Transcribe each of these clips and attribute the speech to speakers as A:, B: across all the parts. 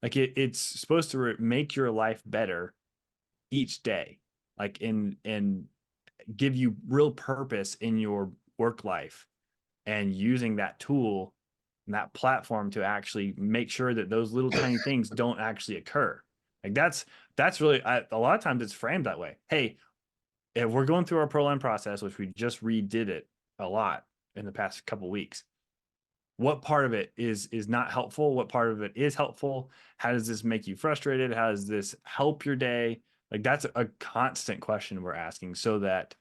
A: Like it's supposed to make your life better each day, like and give you real purpose in your work life, and using that tool and that platform to actually make sure that those little tiny things don't actually occur. Like that's really a lot of times it's framed that way. Hey, if we're going through our Proline process, which we just redid it a lot in the past couple weeks, what part of it is not helpful? What part of it is helpful? How does this make you frustrated? How does this help your day? Like that's a constant question we're asking, so that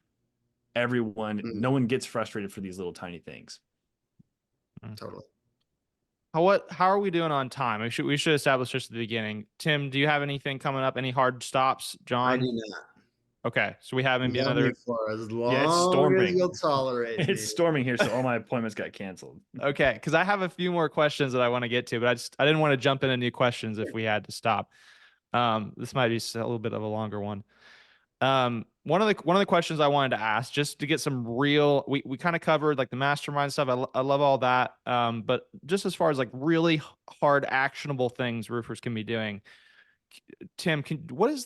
A: no one gets frustrated for these little tiny things.
B: Totally.
C: How are we doing on time? We should establish this at the beginning. Tim, do you have anything coming up? Any hard stops?
B: I do
C: John?
B: not.
C: Okay, so we have maybe
B: You have me
C: another.
B: for as
A: Yeah, it's
B: long as
A: storming.
B: you'll tolerate me.
A: It's storming here, so all my appointments got canceled.
C: Okay, because I have a few more questions that I want to get to, but I didn't want to jump into new questions if we had to stop. This might be a little bit of a longer one. One of the questions I wanted to ask, just to get some real, we kind of covered like the mastermind stuff. I love all that. But just as far as like really hard actionable things roofers can be doing, Tim, what is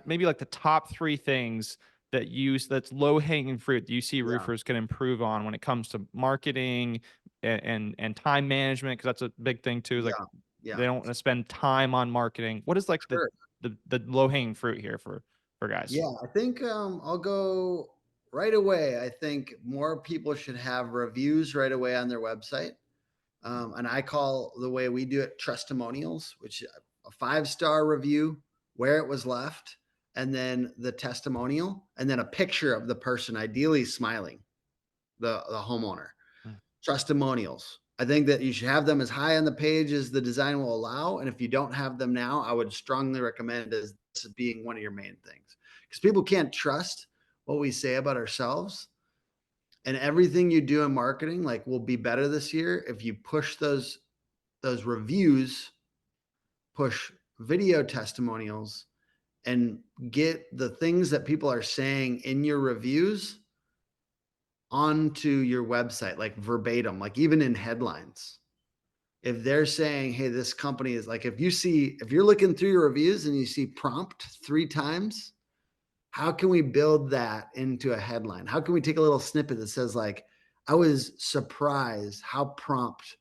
C: maybe like the top three things that's low hanging fruit that you see
B: Yeah.
C: roofers can improve on when it comes to marketing and time management? Because that's a big thing too. Is like
B: Yeah.
C: they don't want to spend time on marketing. What is like
B: Sure.
C: the low hanging fruit here for guys?
B: Yeah, I think I'll go right away. I think more people should have reviews right away on their website. And I call the way we do it testimonials, which a 5-star review, where it was left, and then the testimonial, and then a picture of the person, ideally smiling, the homeowner. Testimonials. I think that you should have them as high on the page as the design will allow. And if you don't have them now, I would strongly recommend this being one of your main things, because people can't trust what we say about ourselves. And everything you do in marketing, like, will be better this year if you push those reviews, push video testimonials, and get the things that people are saying in your reviews onto your website, like verbatim, like even in headlines. If they're saying, hey, this company is like, if you're looking through your reviews and you see prompt 3 times, how can we build that into a headline? How can we take a little snippet that says, like, I was surprised how prompt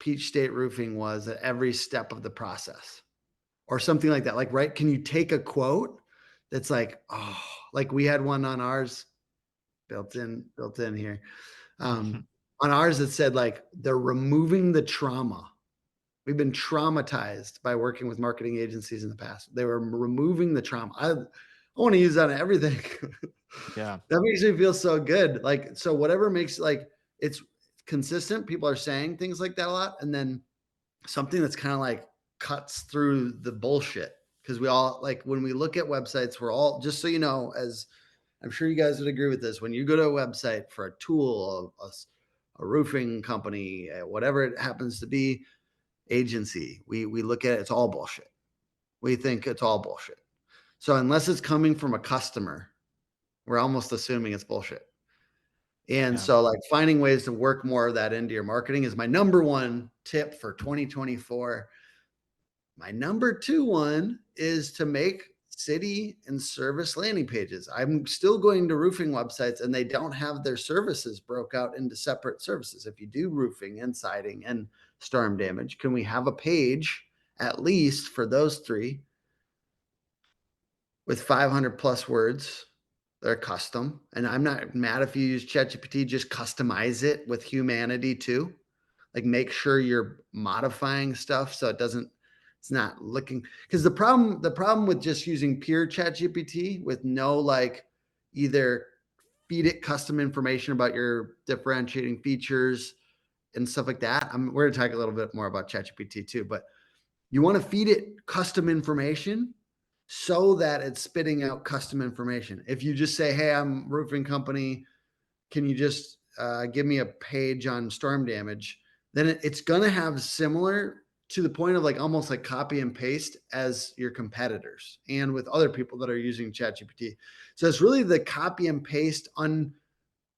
B: Peach State Roofing was at every step of the process, or something like that. Like, right? Can you take a quote that's like, oh, like we had one on ours built in here. On ours, it said, like, they're removing the trauma. We've been traumatized by working with marketing agencies in the past. They were removing the trauma. I want to use that on everything.
C: Yeah.
B: That makes me feel so good. Like, so whatever makes, like, it's consistent. People are saying things like that a lot. And then something that's kind of like cuts through the bullshit. Cause we all, like, when we look at websites, we're all, just so you know, as I'm sure you guys would agree with this, when you go to a website for a tool, a roofing company, whatever it happens to be, agency, we look at it, it's all bullshit. We think it's all bullshit. So unless it's coming from a customer, we're almost assuming it's bullshit. And so, like, finding ways to work more of that into your marketing is my number one tip for 2024. My number 2 one is to make city and service landing pages. I'm still going to roofing websites and they don't have their services broke out into separate services. If you do roofing and siding and storm damage, can we have a page at least for those 3 with 500 plus words? They're custom. And I'm not mad if you use ChatGPT, just customize it with humanity too. Like, make sure you're modifying stuff so it's not looking, because the problem with just using pure ChatGPT with no, like, either feed it custom information about your differentiating features and stuff like that. We're going to talk a little bit more about ChatGPT too, but you want to feed it custom information so that it's spitting out custom information. If you just say, hey, I'm a roofing company, can you just give me a page on storm damage? Then it's going to have similar, to the point of, like, almost like copy and paste as your competitors and with other people that are using ChatGPT. So it's really the copy and paste on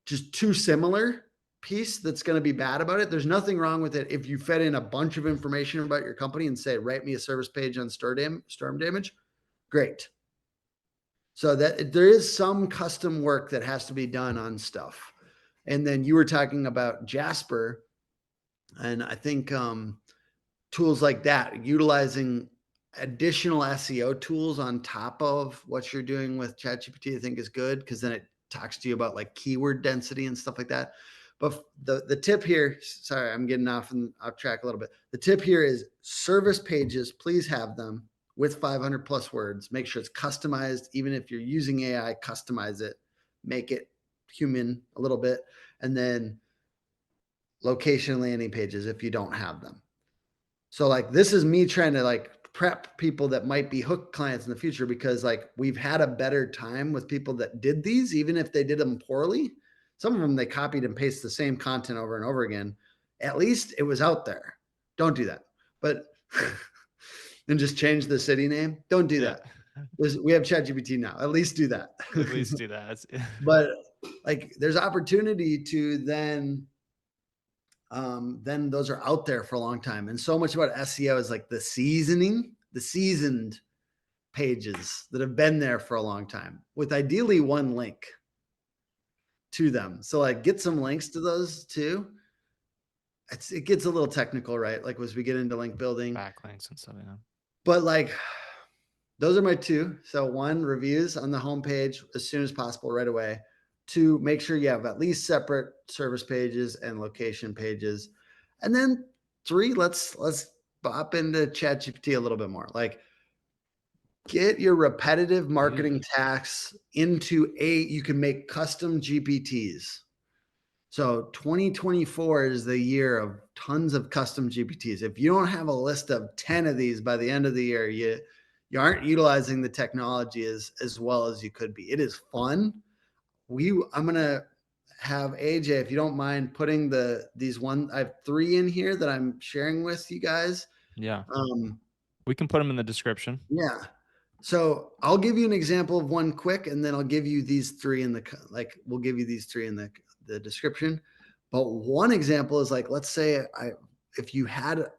B: just too similar piece that's going to be bad about it. There's nothing wrong with it if you fed in a bunch of information about your company and say, write me a service page on storm damage. Great. So that there is some custom work that has to be done on stuff. And then you were talking about Jasper, and I think tools like that, utilizing additional SEO tools on top of what you're doing with ChatGPT, I think is good, because then it talks to you about like keyword density and stuff like that. But the tip here, sorry, I'm getting off track a little bit. The tip here is service pages, please have them with 500 plus words. Make sure it's customized. Even if you're using AI, customize it, make it human a little bit. And then location landing pages if you don't have them. So like, this is me trying to like prep people that might be hook clients in the future, because like we've had a better time with people that did these, even if they did them poorly. Some of them, they copied and pasted the same content over and over again. At least it was out there. Don't do that. But and just change the city name. Don't do that. We have ChatGPT now. At least do that.
C: At least do that.
B: But like, there's opportunity to then those are out there for a long time. And so much about SEO is like the seasoned pages that have been there for a long time, with ideally one link to them. So like, get some links to those too. It gets a little technical, right? Like, as we get into link building,
C: Backlinks and stuff, yeah.
B: But like, those are my two. So 1, reviews on the homepage as soon as possible, right away. 2, make sure you have at least separate service pages and location pages. And then 3, let's bop into ChatGPT a little bit more. Like, get your repetitive marketing tasks into you can make custom GPTs. So 2024 is the year of tons of custom GPTs. If you don't have a list of 10 of these by the end of the year, you aren't utilizing the technology as well as you could be. It is fun. I'm going to have AJ, if you don't mind, putting I have 3 in here that I'm sharing with you guys.
C: Yeah. We can put them in the description.
B: Yeah. So I'll give you an example of one quick, and then I'll give you these 3 we'll give you these 3 in the description. But one example is like, let's say if you had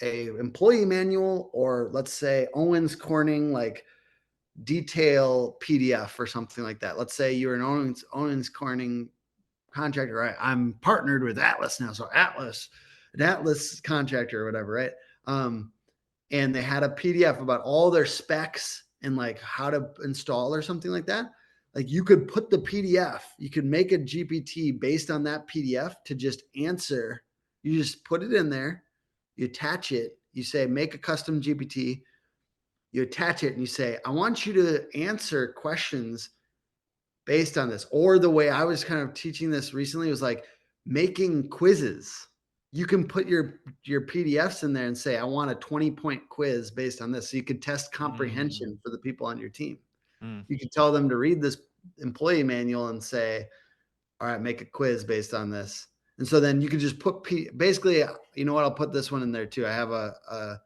B: a employee manual, or let's say Owens Corning, like detail PDF or something like that. Let's say you're an Owens Corning contractor, right? I'm partnered with Atlas now. So an Atlas contractor or whatever, right? And they had a PDF about all their specs and like how to install or something like that. Like, you could put the PDF, you could make a GPT based on that PDF to just answer. You just put it in there, you attach it, you say, make a custom GPT, you attach it, and you say, I want you to answer questions based on this. Or the way I was kind of teaching this recently was like making quizzes. You can put your PDFs in there and say, I want a 20-point quiz based on this. So you could test comprehension for the people on your team. You could tell them to read this employee manual and say, all right, make a quiz based on this. And so then you could just put basically, you know what, I'll put this one in there too. I have a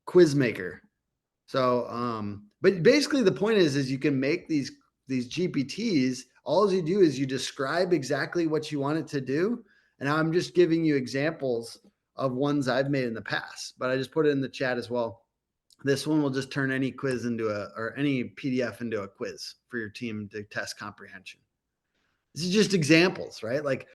B: quiz maker. So, but basically the point is you can make these GPTs. All you do is you describe exactly what you want it to do. And I'm just giving you examples of ones I've made in the past, but I just put it in the chat as well. This one will just turn any quiz or any PDF into a quiz for your team to test comprehension. This is just examples, right? Like,